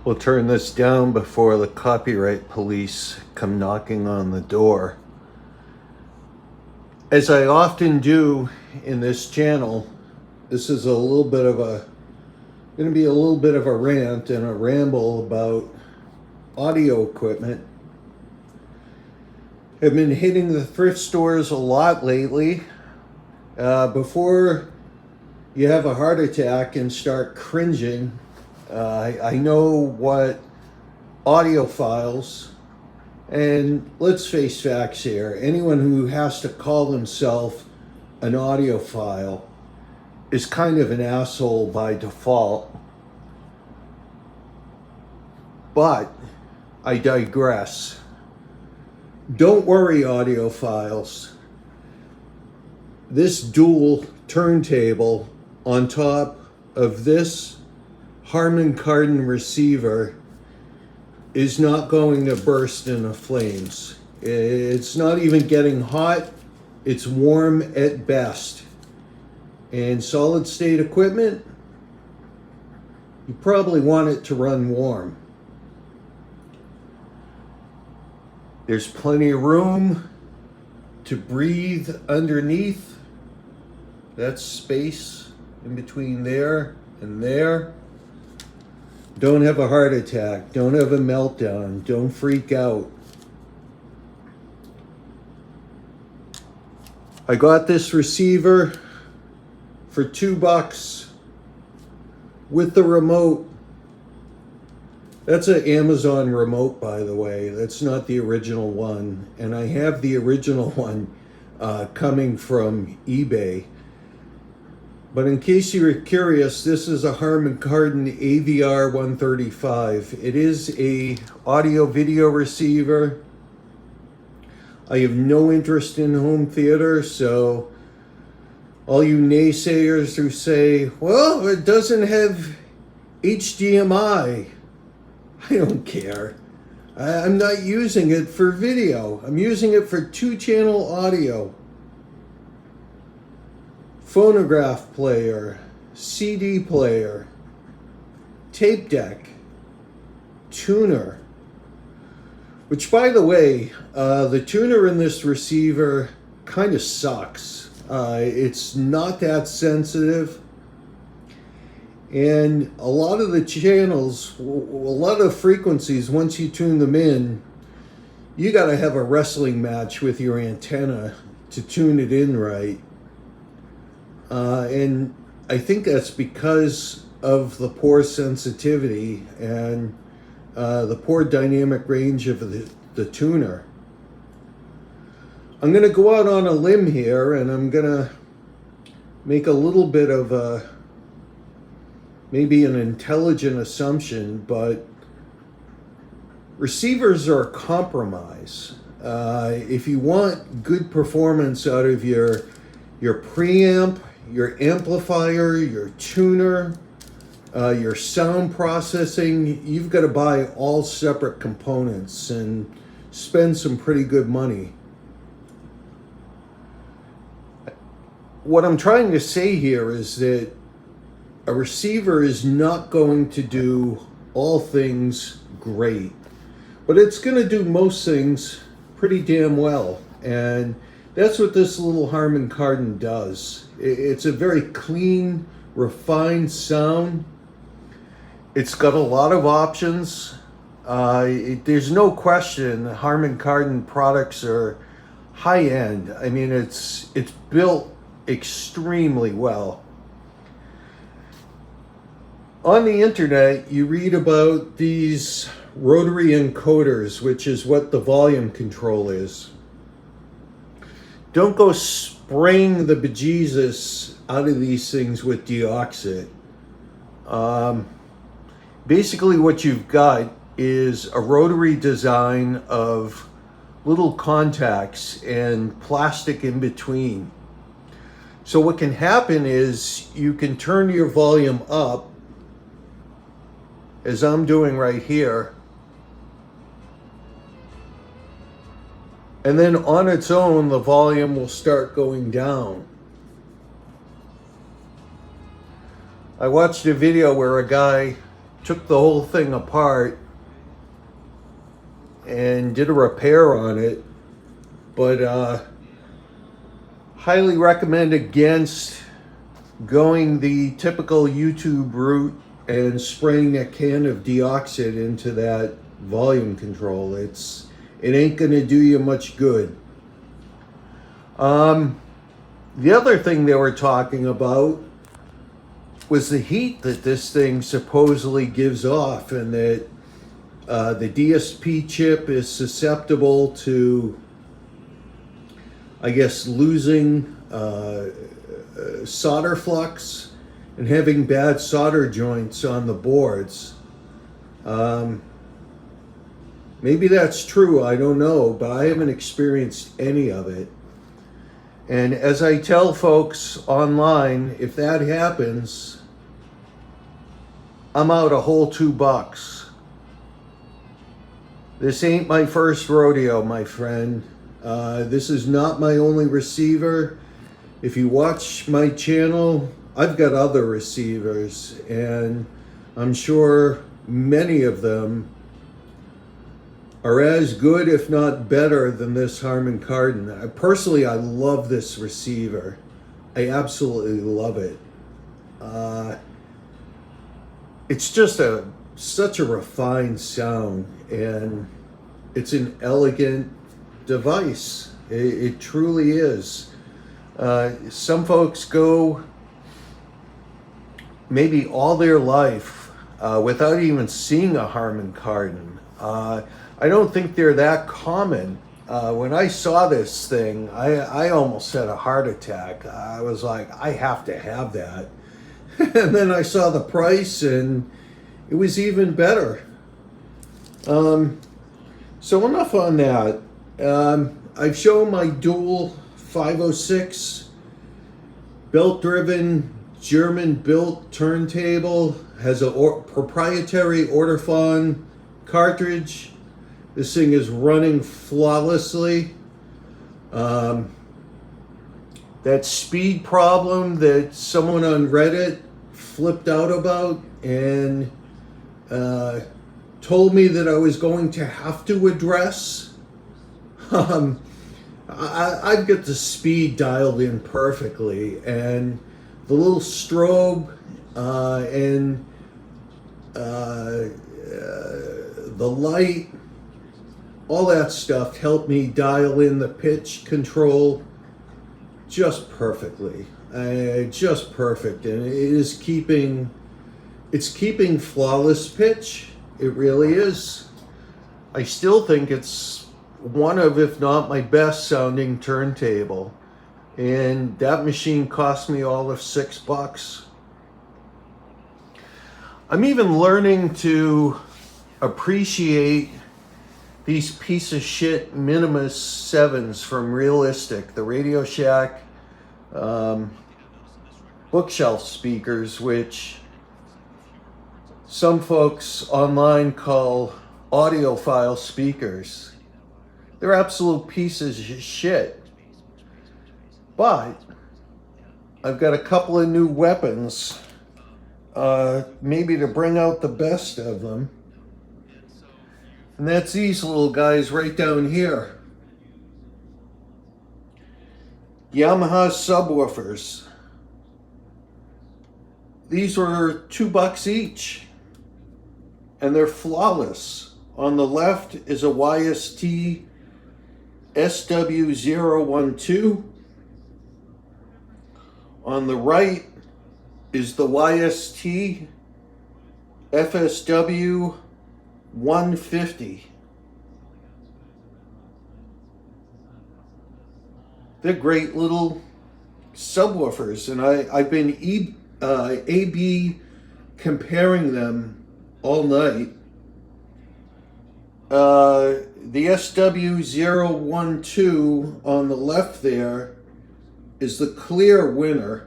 We'll turn this down before the copyright police come knocking on the door. As I often do in this channel, this is going to be a little bit of a rant and a ramble about audio equipment. I've been hitting the thrift stores a lot lately. Before you have a heart attack and start cringing, I know what audiophiles, and let's face facts here, anyone who has to call themselves an audiophile is kind of an asshole by default. But I digress. Don't worry, audiophiles. This dual turntable on top of this Harmon Kardon receiver is not going to burst into flames. It's not even getting hot. It's warm at best. And solid state equipment, you probably want it to run warm. There's plenty of room to breathe underneath. That's space in between there and there. Don't have a heart attack. Don't have a meltdown. Don't freak out. I got this receiver for $2 with the remote. That's an Amazon remote, by the way. That's not the original one. And I have the original one coming from eBay. But in case you were curious, this is a Harmon Kardon AVR 135. It is a audio video receiver. I have no interest in home theater, so all you naysayers who say, well, it doesn't have HDMI, I don't care. I'm not using it for video. I'm using it for 2-channel audio. Phonograph player, CD player, tape deck, tuner. Which, by the way, the tuner in this receiver kind of sucks. It's not that sensitive. And a lot of the channels, a lot of frequencies, once you tune them in, you got to have a wrestling match with your antenna to tune it in right. And I think that's because of the poor sensitivity and the poor dynamic range of the tuner. I'm going to go out on a limb here, and I'm going to make a little bit of maybe an intelligent assumption, but receivers are a compromise. If you want good performance out of your preamp, your amplifier, your tuner, your sound processing, you've got to buy all separate components and spend some pretty good money. What I'm trying to say here is that a receiver is not going to do all things great, but it's going to do most things pretty damn well. And that's what this little Harmon Kardon does. It's a very clean, refined sound. It's got a lot of options. There's no question Harmon Kardon products are high-end. I mean, it's built extremely well. On the internet, you read about these rotary encoders, which is what the volume control is. Don't go spraying the bejesus out of these things with deoxit. Basically what you've got is a rotary design of little contacts and plastic in between. So what can happen is you can turn your volume up, as I'm doing right here, and then on its own the volume will start going down. I watched a video where a guy took the whole thing apart and did a repair on it. But highly recommend against going the typical YouTube route and spraying a can of deoxit into that volume control. It ain't gonna do you much good. The other thing they were talking about was the heat that this thing supposedly gives off, and that the DSP chip is susceptible to, I guess, losing solder flux and having bad solder joints on the boards. Maybe that's true, I don't know, but I haven't experienced any of it. And as I tell folks online, if that happens, I'm out a whole $2. This ain't my first rodeo, my friend. This is not my only receiver. If you watch my channel, I've got other receivers, and I'm sure many of them are as good, if not better, than this Harmon Kardon. Personally, I love this receiver. I absolutely love it. It's just such a refined sound, and it's an elegant device. It truly is. Some folks go maybe all their life without even seeing a Harmon Kardon. I don't think they're that common. When I saw this thing, I almost had a heart attack. I was like, I have to have that. And then I saw the price, and it was even better. So enough on that. I've shown my dual 506 belt-driven German-built turntable. Has a proprietary Ortofon cartridge. This thing is running flawlessly. That speed problem that someone on Reddit flipped out about and told me that I was going to have to address. I've got the speed dialed in perfectly, and the little strobe and the light, all that stuff helped me dial in the pitch control just perfectly. Just perfect, and it's keeping flawless pitch. It really is. I still think it's one of, if not my best sounding turntable, and that machine cost me all of $6. I'm even learning to appreciate these piece of shit Minimus 7s from Realistic, the Radio Shack bookshelf speakers, which some folks online call audiophile speakers. They're absolute pieces of shit. But I've got a couple of new weapons, maybe to bring out the best of them. And that's these little guys right down here. Yamaha subwoofers. These were $2 each, and they're flawless. On the left is a YST SW012. On the right is the YST FSW 150. They're great little subwoofers, and I've been A/B comparing them all night. The SW012 on the left there is the clear winner,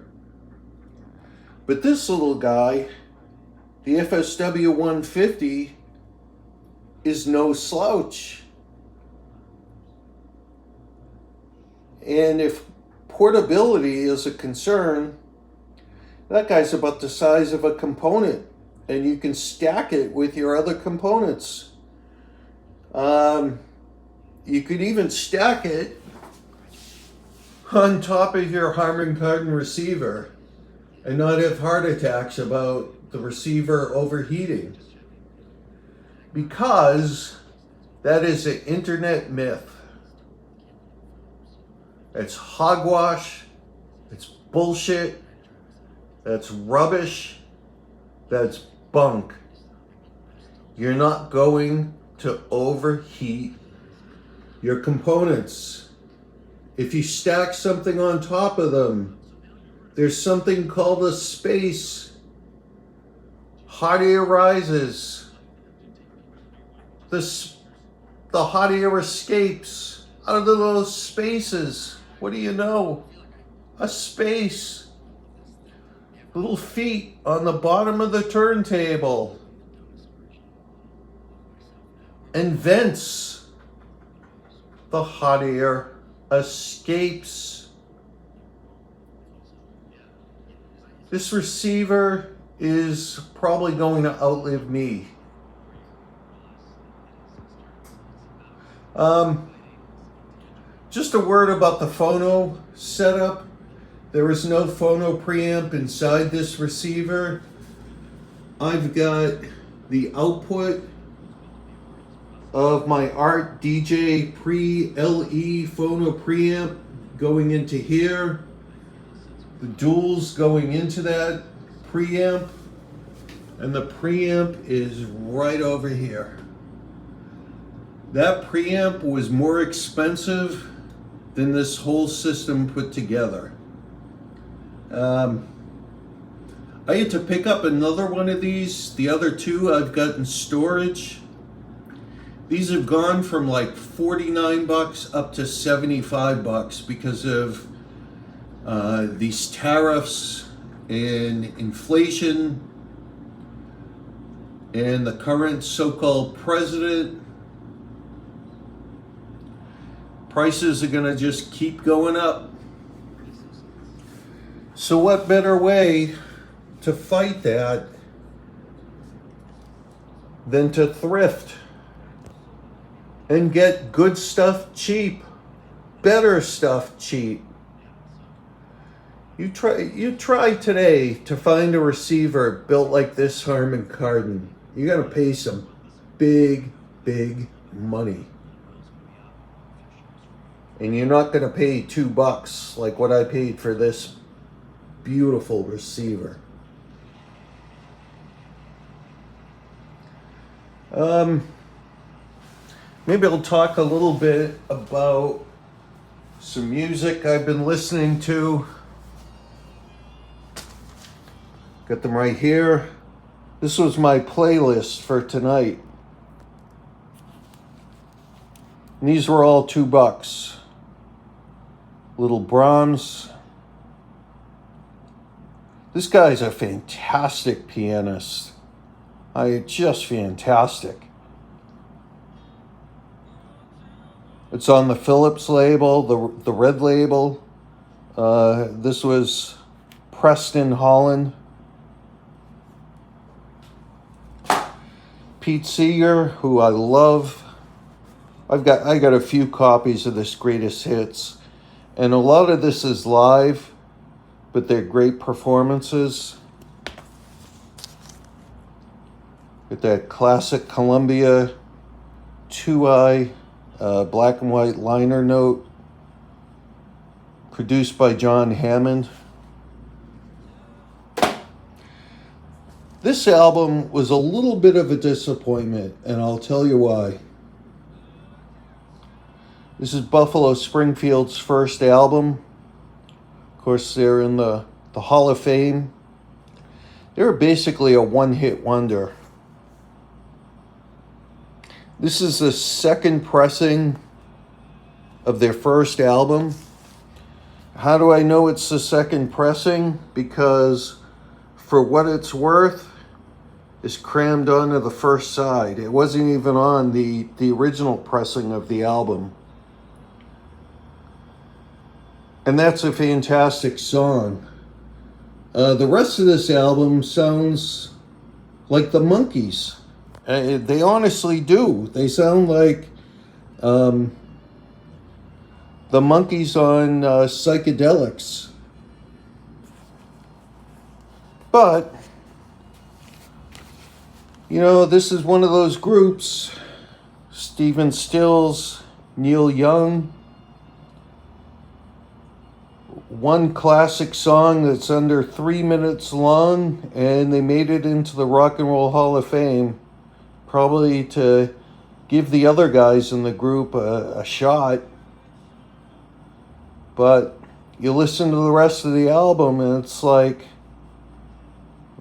but this little guy, the FSW 150, is no slouch. And if portability is a concern, that guy's about the size of a component and you can stack it with your other components. You could even stack it on top of your Harmon Kardon receiver and not have heart attacks about the receiver overheating, because that is an internet myth. It's hogwash, it's bullshit, that's rubbish, that's bunk. You're not going to overheat your components. If you stack something on top of them, there's something called a space. Hot air rises. The hot air escapes out of those spaces. What do you know? A space. Little feet on the bottom of the turntable. And vents. The hot air escapes. This receiver is probably going to outlive me. Just a word about the Phono setup. There is no Phono preamp inside this receiver. I've got the output of my Art DJ Pre-LE Phono preamp going into here. The duals going into that preamp. And the preamp is right over here. That preamp was more expensive than this whole system put together. I had to pick up another one of these. The other two I've got in storage. These have gone from like 49 bucks up to 75 bucks because of these tariffs and inflation and the current so-called president. Prices are gonna just keep going up. So what better way to fight that than to thrift and get good stuff cheap, better stuff cheap. You try today to find a receiver built like this Harmon Kardon. You gotta pay some big money. And you're not gonna pay $2 like what I paid for this beautiful receiver. Maybe I'll talk a little bit about some music I've been listening to. Got them right here. This was my playlist for tonight. And these were all $2. Little Brahms. This guy's a fantastic pianist. Just fantastic. It's on the Philips label, the red label. This was pressed in Holland. Pete Seeger, who I love. I got a few copies of this greatest hits, and a lot of this is live, but they're great performances. With that classic Columbia 2i black and white liner note, produced by John Hammond. This album was a little bit of a disappointment, and I'll tell you why. This is Buffalo Springfield's first album. Of course, they're in the Hall of Fame. They were basically a one-hit wonder. This is the second pressing of their first album. How do I know it's the second pressing? Because For What It's Worth is crammed onto the first side. It wasn't even on the original pressing of the album. And that's a fantastic song. The rest of this album sounds like the Monkees. They honestly do. They sound like the Monkees on psychedelics. But, you know, this is one of those groups. Stephen Stills, Neil Young. One classic song that's under 3 minutes long, and they made it into the Rock and Roll Hall of Fame, probably to give the other guys in the group a shot. But you listen to the rest of the album and it's like,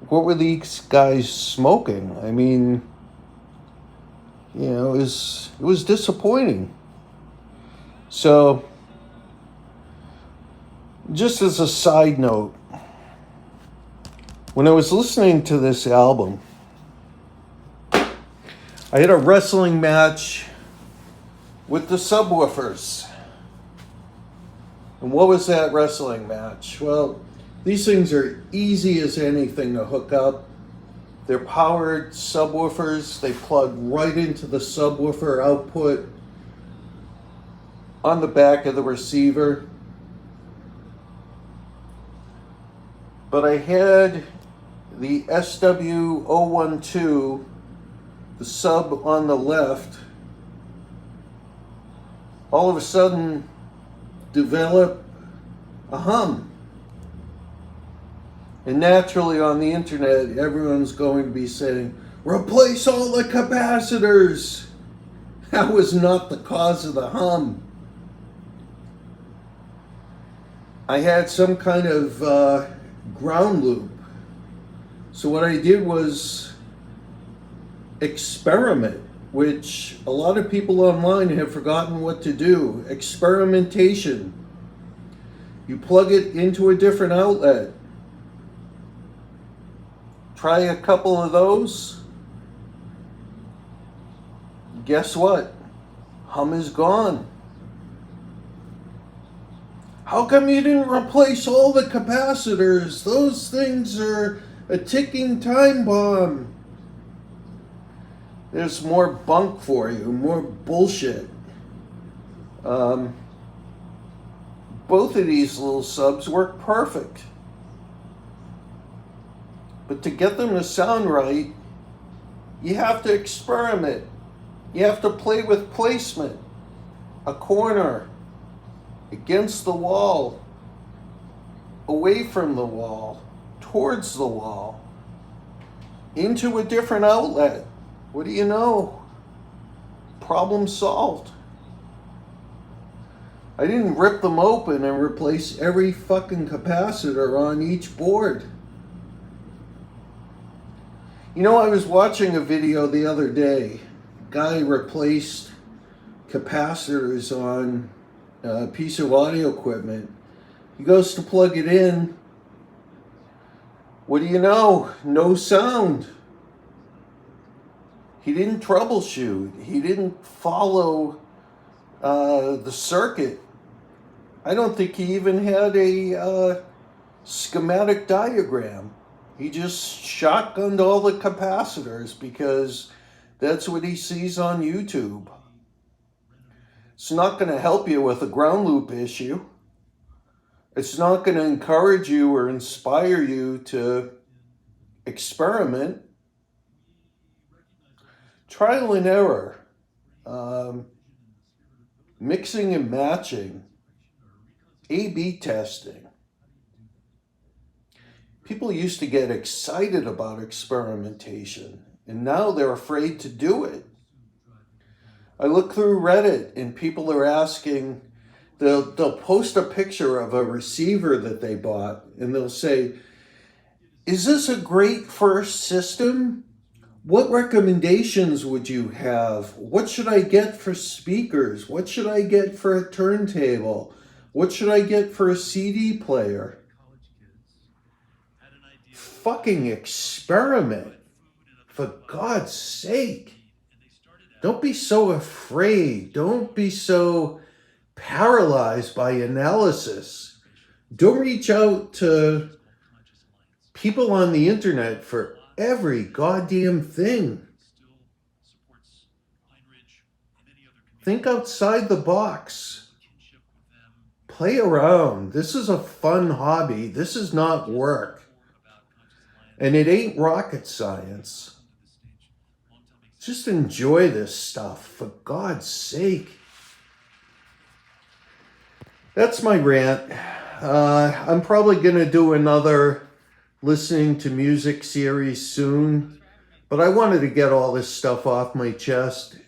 what were these guys smoking? I mean, you know, it was disappointing. So, just as a side note, when I was listening to this album, I had a wrestling match with the subwoofers. And what was that wrestling match? Well, these things are easy as anything to hook up. They're powered subwoofers. They plug right into the subwoofer output on the back of the receiver. But I had the SW012, the sub on the left, all of a sudden develop a hum. And naturally on the internet, everyone's going to be saying, replace all the capacitors. That was not the cause of the hum. I had some kind of ground loop. So what I did was experiment, which a lot of people online have forgotten what to do. Experimentation. You plug it into a different outlet. Try a couple of those. Guess what? Hum is gone. How come you didn't replace all the capacitors? Those things are a ticking time bomb. There's more bunk for you, more bullshit. Both of these little subs work perfect. But to get them to sound right, you have to experiment. You have to play with placement. A corner, against the wall, away from the wall, towards the wall, into a different outlet. What do you know? Problem solved. I didn't rip them open and replace every fucking capacitor on each board. You know, I was watching a video the other day. Guy replaced capacitors on a piece of audio equipment. He goes to plug it in. What do you know? No sound. He didn't troubleshoot. He didn't follow the circuit. I don't think he even had a schematic diagram. He just shotgunned all the capacitors because that's what he sees on YouTube. It's not going to help you with a ground loop issue. It's not going to encourage you or inspire you to experiment. Trial and error. Mixing and matching. A/B testing. People used to get excited about experimentation, and now they're afraid to do it. I look through Reddit, and people are asking, they'll post a picture of a receiver that they bought, and they'll say, is this a great first system? What recommendations would you have? What should I get for speakers? What should I get for a turntable? What should I get for a CD player? Fucking experiment. For God's sake. Don't be so afraid. Don't be so paralyzed by analysis. Don't reach out to people on the internet for every goddamn thing. Think outside the box. Play around. This is a fun hobby. This is not work. And it ain't rocket science. Just enjoy this stuff, for God's sake. That's my rant. I'm probably going to do another listening to music series soon. But I wanted to get all this stuff off my chest.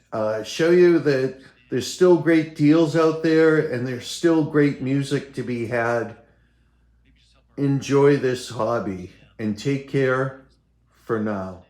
Show you that there's still great deals out there and there's still great music to be had. Enjoy this hobby and take care for now.